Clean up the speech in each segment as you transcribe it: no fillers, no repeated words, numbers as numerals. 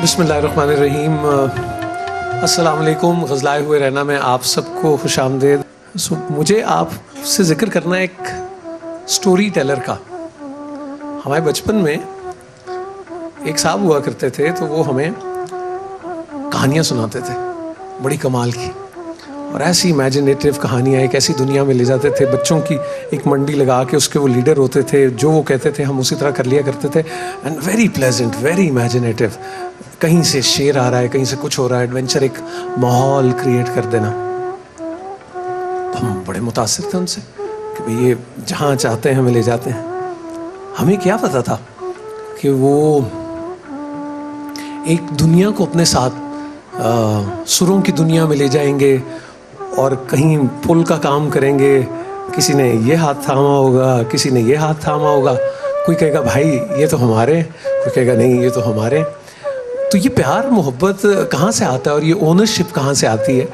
बिस्मिल्लाहिर्रहमानिर्रहीम। अस्सलाम वालेकुम। ग़ज़लाए हुए रहना में आप सबको खुशामदीद। मुझे आपसे ज़िक्र करना है एक स्टोरी टेलर का। हमारे बचपन में एक साहब हुआ करते थे, तो वो हमें कहानियाँ सुनाते थे बड़ी कमाल की, और ऐसी इमेजिनेटिव कहानियाँ एक ऐसी दुनिया में ले जाते थे। बच्चों की एक मंडी लगा के उसके वो लीडर होते थे, जो वो कहते थे हम उसी तरह कर लिया करते थे। And very pleasant, very imaginative. कहीं से शेर आ रहा है, कहीं से कुछ हो रहा है, एडवेंचर, एक माहौल क्रिएट कर देना। तो हम बड़े मुतासिर थे उनसे कि भाई ये जहाँ चाहते हैं हमें ले जाते हैं। हमें क्या पता था कि वो एक दुनिया को अपने साथ सुरों की दुनिया में ले जाएंगे और कहीं पुल का काम करेंगे। किसी ने ये हाथ थामा होगा, किसी ने ये हाथ थामा होगा। कोई कहेगा भाई ये तो हमारे, कोई कहेगा नहीं ये तो हमारे। तो ये प्यार मोहब्बत कहाँ से आता है और ये ओनरशिप कहाँ से आती है,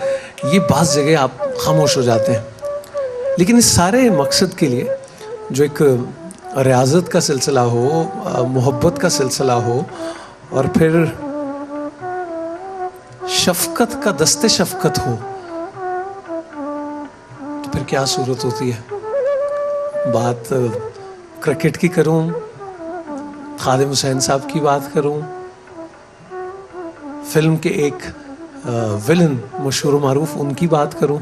ये बाज़ जगह आप खामोश हो जाते हैं। लेकिन इस सारे मकसद के लिए जो एक रियाज़त का सिलसिला हो, मोहब्बत का सिलसिला हो, और फिर शफ़क़त का दस्ते शफ़क़त हो, तो फिर क्या सूरत होती है। बात क्रिकेट की करूं, खादिम हुसैन साहब की बात करूं, फिल्म के एक विलन मशहूर मारूफ उनकी बात करूं,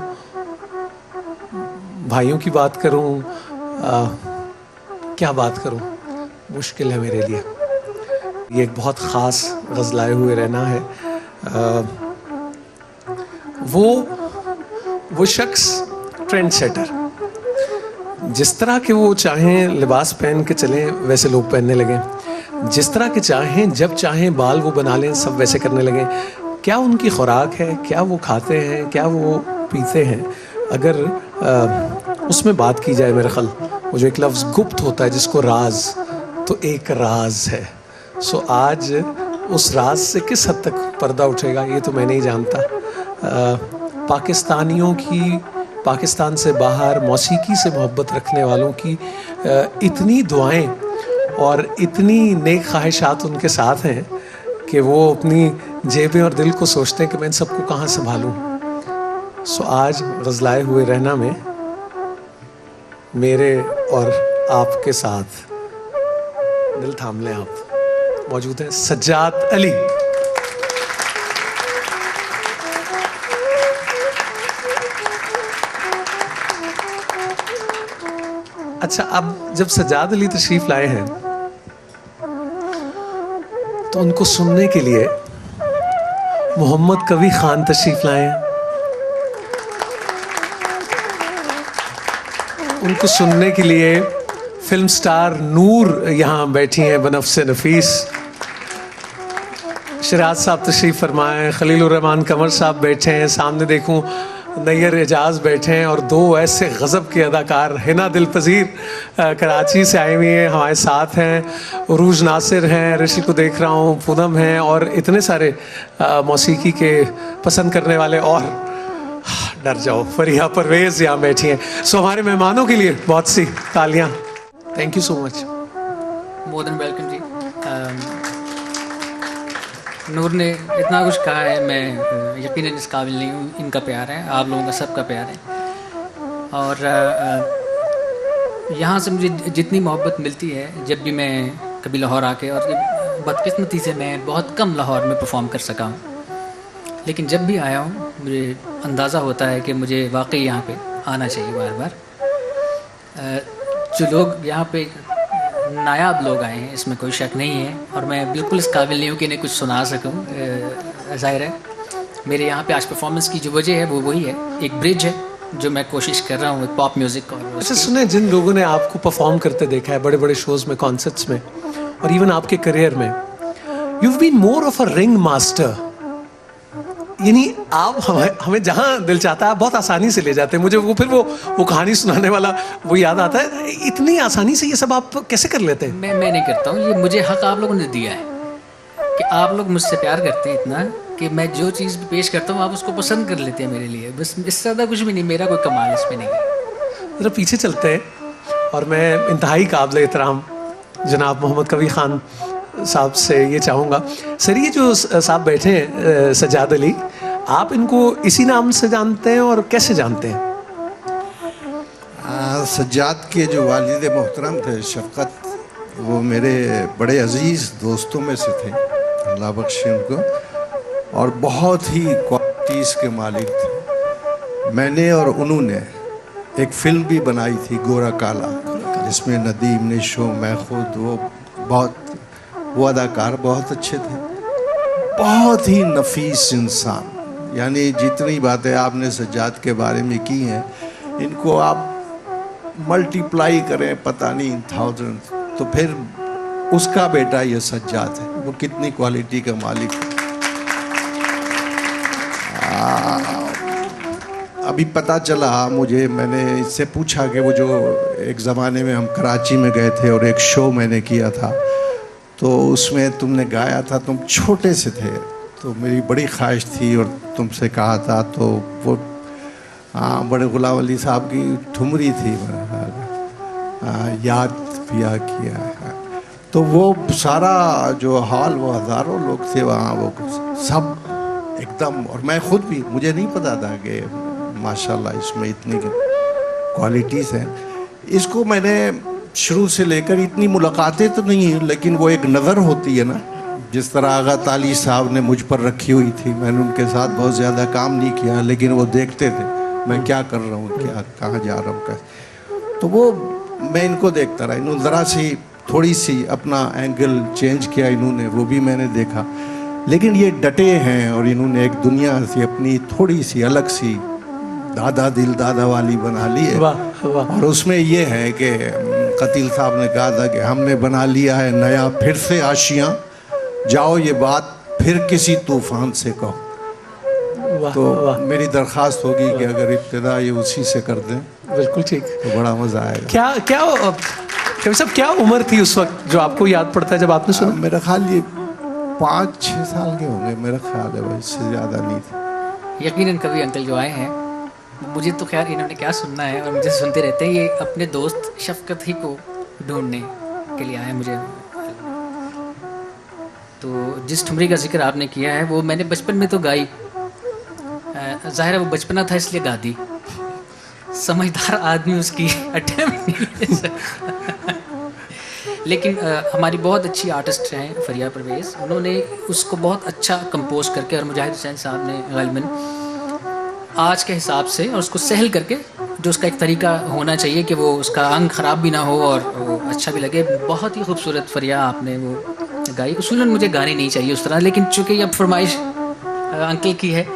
भाइयों की बात करूं, क्या बात करूं, मुश्किल है मेरे लिए। ये एक बहुत ख़ास ग़ज़लाए हुए रहना है। वो शख्स ट्रेंड सेटर, जिस तरह के वो चाहें लिबास पहन के चलें वैसे लोग पहनने लगे, जिस तरह के चाहें जब चाहें बाल वो बना लें सब वैसे करने लगे। क्या उनकी खुराक है, क्या वो खाते हैं, क्या वो पीते हैं, अगर उसमें बात की जाए, मेरे ख्याल वो जो एक लफ्ज़ गुप्त होता है जिसको राज, तो एक राज है। सो आज उस राज से किस हद तक पर्दा उठेगा ये तो मैं नहीं जानता। पाकिस्तानियों की, पाकिस्तान से बाहर मौसीकी से मोहब्बत रखने वालों की इतनी दुआएं और इतनी नेक ख्वाहिशात उनके साथ हैं कि वो अपनी जेबें और दिल को सोचते हैं कि मैं इन सबको कहाँ संभालूं। सो आज ग़ज़लाए हुए रहना में मेरे और आपके साथ, दिल थाम लें आप, मौजूद है सज्जाद अली। अच्छा, अब जब सज्जाद अली तशरीफ लाए हैं तो उनको सुनने के लिए मोहम्मद कवी खान तशरीफ लाए हैं। उनको सुनने के लिए फिल्म स्टार नूर यहाँ बैठी हैं बनफ्से नफीस। शराज साहब तशरीफ फरमाएं, खलीलुर रहमान कमर साहब बैठे हैं, सामने देखूं नैयर एजाज बैठे हैं, और दो ऐसे गज़ब के अदाकार हिना दिल पज़ीर कराची से आई हुई हैं हमारे साथ हैं, उरूज नासिर हैं, ऋषि को देख रहा हूँ, पूनम हैं, और इतने सारे मौसीकी के पसंद करने वाले, और डर जाओ फरिया परवेज़ यहाँ बैठी हैं। सो हमारे मेहमानों के लिए बहुत सी तालियाँ। Thank you so much. More than welcome ji. Noor ने इतना कुछ कहा है, मैं यकीनन इस काबिल नहीं हूँ। इनका प्यार है, आप लोगों का सबका प्यार है, और यहाँ से मुझे जितनी मोहब्बत मिलती है, जब भी मैं कभी लाहौर आके, और बदकिस्मती से मैं बहुत कम लाहौर में परफॉर्म कर सका हूँ, लेकिन जब भी आया हूँ मुझे अंदाज़ा होता है कि मुझे वाकई यहाँ पे आना चाहिए बार बार। जो लोग यहाँ पे नायाब लोग आए हैं इसमें कोई शक नहीं है, और मैं बिल्कुल इस काबिल नहीं हूँ कि इन्हें कुछ सुना सकूँ। ज़ाहिर है मेरे यहाँ पे आज परफॉर्मेंस की जो वजह है वो वही है, एक ब्रिज है जो मैं कोशिश कर रहा हूँ एक पॉप म्यूज़िक का। अच्छा सुने, जिन लोगों ने आपको परफॉर्म करते देखा है बड़े बड़े शोज़ में, कॉन्सर्ट्स में, और इवन आपके करियर में, you have been more of a ring master. यानी आप हमें जहाँ दिल चाहता है बहुत आसानी से ले जाते हैं। मुझे वो कहानी सुनाने वाला वो याद आता है। इतनी आसानी से ये सब आप कैसे कर लेते हैं? मैं नहीं करता हूँ, ये मुझे हक आप लोगों ने दिया है कि आप लोग मुझसे प्यार करते हैं इतना कि मैं जो चीज़ पेश करता हूँ आप उसको पसंद कर लेते हैं मेरे लिए। बस इससे ज़्यादा कुछ भी नहीं, मेरा कोई कमाल इसमें नहीं है। ज़रा पीछे चलते हैं, और मैं इंतहाई काबिल एहतराम जनाब मोहम्मद कवी खान साहब से ये चाहूँगा, सर ये जो साहब बैठे हैं सज्जाद अली, आप इनको इसी नाम से जानते हैं और कैसे जानते हैं? सज्जाद के जो वालिद मोहतरम थे शफ़क़त, वो मेरे बड़े अज़ीज़ दोस्तों में से थे, अल्लाह बख्शे उनको, और बहुत ही क्वालिटीज़ के मालिक थे। मैंने और उन्होंने एक फ़िल्म भी बनाई थी गोरा काला, जिसमें नदीम निशो, मैं खुद, वो अदाकार बहुत अच्छे थे, बहुत ही नफीस इंसान। यानी जितनी बातें आपने सज्जाद के बारे में की हैं, इनको आप मल्टीप्लाई करें पता नहीं 1000, तो फिर उसका बेटा ये सज्जाद है, वो कितनी क्वालिटी का मालिक है। अभी पता चला मुझे, मैंने इससे पूछा कि वो जो एक ज़माने में हम कराची में गए थे और एक शो मैंने किया था, तो उसमें तुमने गाया था, तुम छोटे से थे, तो मेरी बड़ी ख्वाहिश थी और तुमसे कहा था, तो वो बड़े गुलाम अली साहब की ठुमरी थी, याद पिया किया है, तो वो सारा जो हॉल, वो हज़ारों लोग थे वहाँ, वो सब एकदम, और मैं खुद भी, मुझे नहीं पता था कि माशाल्लाह इसमें इतनी क्वालिटीज़ हैं। इसको मैंने शुरू से लेकर, इतनी मुलाकातें तो नहीं हैं, लेकिन वो एक नज़र होती है ना, जिस तरह आगा ताली साहब ने मुझ पर रखी हुई थी, मैंने उनके साथ बहुत ज़्यादा काम नहीं किया, लेकिन वो देखते थे मैं क्या कर रहा हूँ, क्या कहाँ जा रहा हूँ, कैसे, तो वो मैं इनको देखता रहा। इन्होंने ज़रा सी थोड़ी सी अपना एंगल चेंज किया इन्होंने, वो भी मैंने देखा, लेकिन ये डटे हैं और इन्होंने एक दुनिया से अपनी थोड़ी सी अलग सी दादा दिल दादा वाली बना ली है। वाह वाह। और उसमें ये है कि कतील साहब ने कहा था कि हमने बना लिया है नया फिर से आशियाँ, जाओ ये बात फिर किसी तूफान से कहो। तो मेरी दरख्वास्त होगी कि अगर इब्तिदा ये उसी से कर दें, बिल्कुल ठीक, तो बड़ा मज़ा आएगा। क्या क्या कवि साहब, क्या उम्र थी उस वक्त जो आपको याद पड़ता है जब आपने सुना? मेरा ख्याल ये 5-6 साल के होंगे, मेरा ख्याल है भाई, इससे ज़्यादा नहीं था। यकीनन कभी अंकल जो आए हैं, मुझे तो खैर इन्होंने क्या सुनना है और मुझे सुनते रहते हैं, ये अपने दोस्त शफ़क़त ही को ढूंढने के लिए आए मुझे। तो जिस ठुमरी का जिक्र आपने किया है, वो मैंने बचपन में तो गाई, ज़ाहिर है वो बचपना था इसलिए गा दी, समझदार आदमी उसकी अटेम्प्ट नहीं ले सकता। लेकिन हमारी बहुत अच्छी आर्टिस्ट हैं फरिया परवेज़, उन्होंने उसको बहुत अच्छा कंपोज करके, और मुजाहिद हुसैन साहब ने गालिबन आज के हिसाब से और उसको सहल करके, जो उसका एक तरीका होना चाहिए कि वो उसका अंग ख़राब भी ना हो और वो अच्छा भी लगे, बहुत ही खूबसूरत फरिया आपने वो गाई। उसूलन मुझे गाने नहीं चाहिए उस तरह, लेकिन चूँकि अब फरमाइश अंकल की है,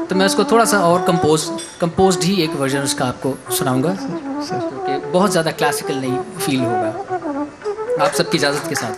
तो मैं उसको थोड़ा सा और कंपोज्ड ही एक वर्जन उसका आपको सुनाऊंगा, क्योंकि बहुत ज़्यादा क्लासिकल नहीं फील होगा। आप सबकी इजाज़त के साथ।